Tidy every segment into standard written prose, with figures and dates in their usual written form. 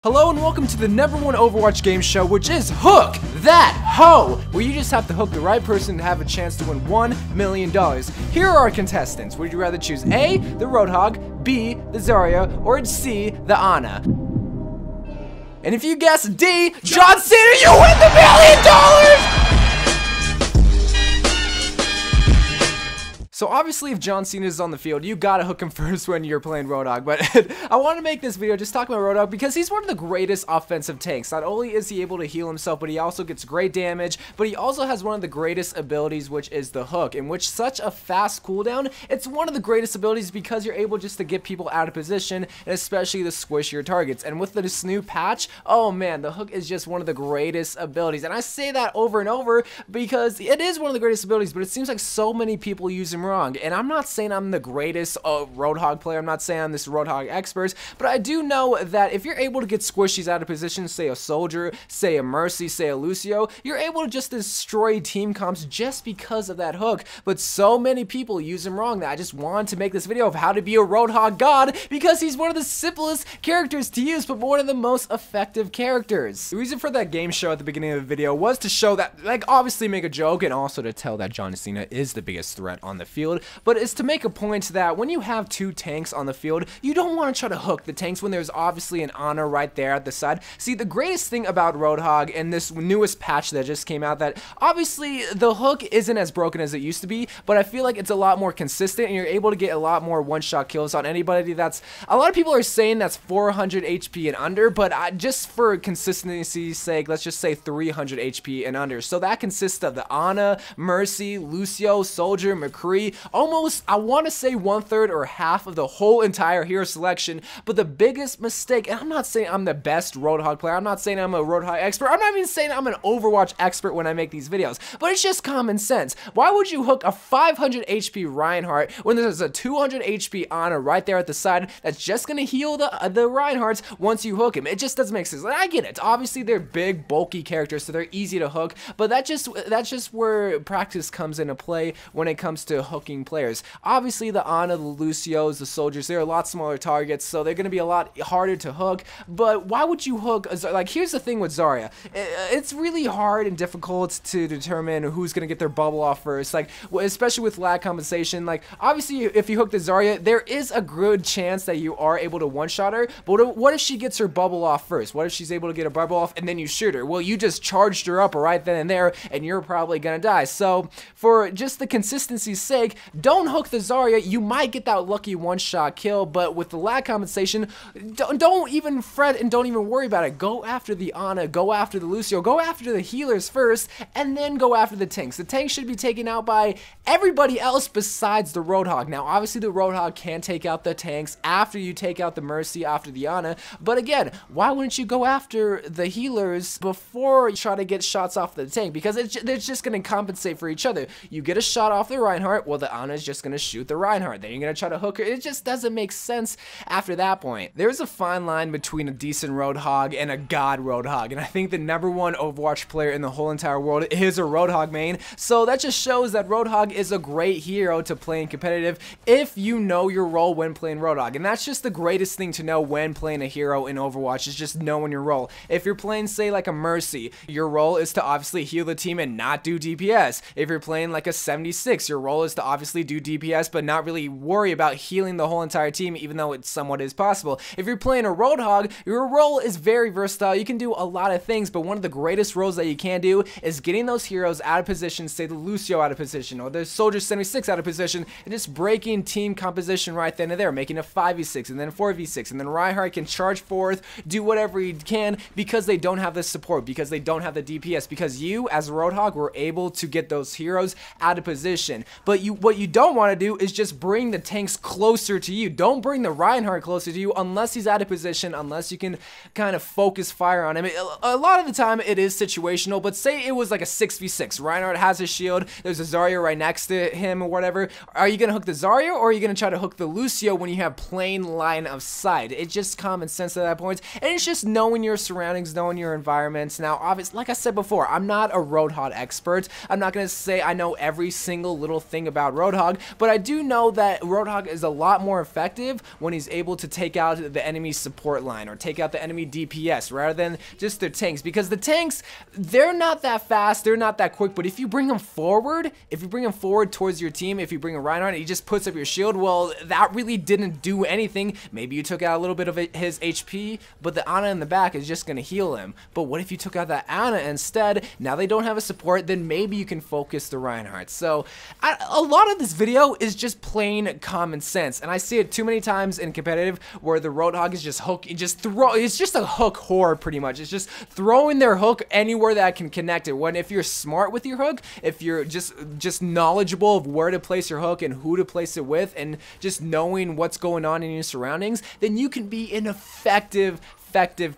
Hello and welcome to the #1 Overwatch game show, which is Hook That Hoe, where you just have to hook the right person to have a chance to win $1 million. Here are our contestants. Would you rather choose A, the Roadhog, B, the Zarya, or C, the Ana? And if you guess D, John Cena, you win the $1 million! So obviously if John Cena is on the field, you gotta hook him first when you're playing Roadhog, but I want to make this video just talking about Roadhog because he's one of the greatest offensive tanks. Not only is he able to heal himself, but he also gets great damage, but he also has one of the greatest abilities, which is the hook, in which such a fast cooldown, it's one of the greatest abilities because you're able just to get people out of position, and especially to squish your targets. And with this new patch, oh man, the hook is just one of the greatest abilities, and I say that over and over because it is one of the greatest abilities, but it seems like so many people use him wrong. And I'm not saying I'm the greatest Roadhog player, I'm not saying I'm this Roadhog expert, but I do know that if you're able to get squishies out of position, say a Soldier, say a Mercy, say a Lucio, you're able to just destroy team comps just because of that hook. But so many people use him wrong that I just wanted to make this video of how to be a Roadhog god because he's one of the simplest characters to use, but one of the most effective characters. The reason for that game show at the beginning of the video was to show that, like, obviously make a joke and also to tell that John Cena is the biggest threat on the field, but it's to make a point that when you have two tanks on the field, you don't want to try to hook the tanks when there's obviously an Ana right there at the side. See, the greatest thing about Roadhog and this newest patch that just came out, that obviously the hook isn't as broken as it used to be, but I feel like it's a lot more consistent and you're able to get a lot more one-shot kills on anybody that's, a lot of people are saying that's 400 HP and under, but just for consistency's sake, let's just say 300 HP and under. So that consists of the Ana, Mercy, Lucio, Soldier, McCree, almost, I want to say 1/3 or half of the whole entire hero selection. But the biggest mistake, and I'm not saying I'm the best Roadhog player, I'm not saying I'm a Roadhog expert, I'm not even saying I'm an Overwatch expert when I make these videos, but it's just common sense. Why would you hook a 500 HP Reinhardt when there's a 200 HP Ana right there at the side that's just going to heal the Reinhardts once you hook him? It just doesn't make sense. And I get it, obviously they're big, bulky characters, so they're easy to hook, but that's just where practice comes into play when it comes to hooking players. Obviously the Ana, the Lucios, the Soldiers, they're a lot smaller targets, so they're going to be a lot harder to hook. But why would you hook a Zarya? Like, here's the thing with Zarya, it's really hard and difficult to determine who's going to get their bubble off first, like especially with lag compensation. Like, obviously if you hook the Zarya, there is a good chance that you are able to one-shot her, but what if she gets her bubble off first? What if she's able to get a bubble off and then you shoot her? Well, you just charged her up right then and there and you're probably gonna die. So for just the consistency's sake, don't hook the Zarya. You might get that lucky one-shot kill, but with the lag compensation, don't even fret and don't even worry about it. Go after the Ana, go after the Lucio, go after the healers first, and then go after the tanks. The tanks should be taken out by everybody else besides the Roadhog. Now, obviously the Roadhog can take out the tanks after you take out the Mercy, after the Ana, but again, why wouldn't you go after the healers before you try to get shots off the tank? Because they're just going to compensate for each other. You get a shot off the Reinhardt, well, the Ana is just going to shoot the Reinhardt. Then you're going to try to hook her. It just doesn't make sense after that point. There's a fine line between a decent Roadhog and a god Roadhog, and I think the #1 Overwatch player in the whole entire world is a Roadhog main, so that just shows that Roadhog is a great hero to play in competitive if you know your role when playing Roadhog, and that's just the greatest thing to know when playing a hero in Overwatch, is just knowing your role. If you're playing, say, like a Mercy, your role is to obviously heal the team and not do DPS. If you're playing like a 76, your role is to obviously do DPS but not really worry about healing the whole entire team, even though it somewhat is possible. If you're playing a Roadhog, your role is very versatile. You can do a lot of things, but one of the greatest roles that you can do is getting those heroes out of position, say the Lucio out of position, or the Soldier 76 out of position, and just breaking team composition right then and there, making a 5v6 and then 4v6, and then Reinhardt can charge forth, do whatever he can because they don't have the support, because they don't have the DPS, because you as a Roadhog were able to get those heroes out of position. But what you don't want to do is just bring the tanks closer to you. Don't bring the Reinhardt closer to you unless he's out of position, unless you can kind of focus fire on him. A lot of the time it is situational, but say it was like a 6v6. Reinhardt has his shield, there's a Zarya right next to him or whatever. Are you going to hook the Zarya or are you going to try to hook the Lucio when you have plain line of sight? It's just common sense at that point, and it's just knowing your surroundings, knowing your environments. Now, obviously, like I said before, I'm not a Roadhog expert. I'm not going to say I know every single little thing about about Roadhog, but I do know that Roadhog is a lot more effective when he's able to take out the enemy support line or take out the enemy DPS rather than just their tanks, because the tanks, they're not that fast, they're not that quick, but if you bring them forward, towards your team, if you bring a Reinhardt and he just puts up your shield, well, that really didn't do anything. Maybe you took out a little bit of his HP, but the Ana in the back is just going to heal him. But what if you took out that Ana instead? Now they don't have a support, then maybe you can focus the Reinhardt. So a lot of this video is just plain common sense, and I see it too many times in competitive where the Roadhog is just it's just a hook whore pretty much. It's just throwing their hook anywhere that can connect it. When if you're smart with your hook, if you're just knowledgeable of where to place your hook and who to place it with, and just knowing what's going on in your surroundings, then you can be an effective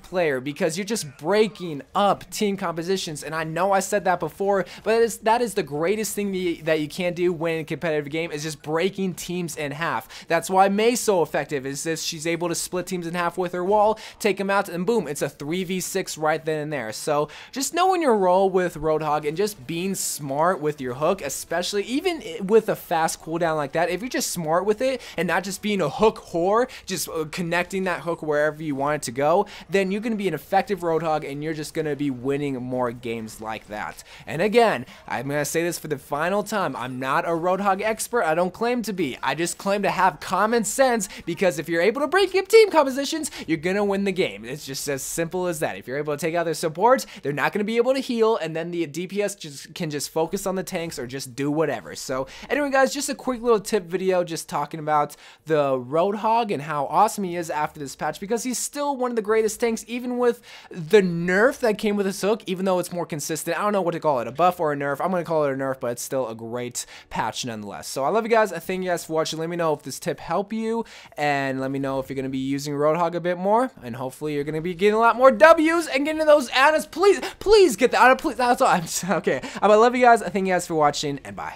player, because you're just breaking up team compositions. And I know I said that before, but that is the greatest thing that you can do when in a competitive game, is just breaking teams in half. That's why May's so effective, is this she's able to split teams in half with her wall, take them out, and boom, it's a 3v6 right then and there. So just knowing your role with Roadhog and just being smart with your hook, especially even with a fast cooldown like that, if you're just smart with it and not just being a hook whore, just connecting that hook wherever you want it to go, then you're going to be an effective Roadhog, and you're just going to be winning more games like that. And again, I'm going to say this for the final time, I'm not a Roadhog expert, I don't claim to be, I just claim to have common sense, because if you're able to break up team compositions, you're going to win the game. It's just as simple as that. If you're able to take out their support, they're not going to be able to heal, and then the DPS can just focus on the tanks or just do whatever. So anyway guys, just a quick little tip video just talking about the Roadhog and how awesome he is after this patch, because he's still one of the greatest tanks, even with the nerf that came with his hook, even though it's more consistent. I don't know what to call it, a buff or a nerf. I'm going to call it a nerf, but it's still a great patch nonetheless. So I love you guys. I thank you guys for watching. Let me know if this tip helped you, and let me know if you're going to be using Roadhog a bit more, and hopefully you're going to be getting a lot more W's and getting those Anas. Please get the Ana, please. That's all. Okay. I love you guys. I thank you guys for watching, and bye.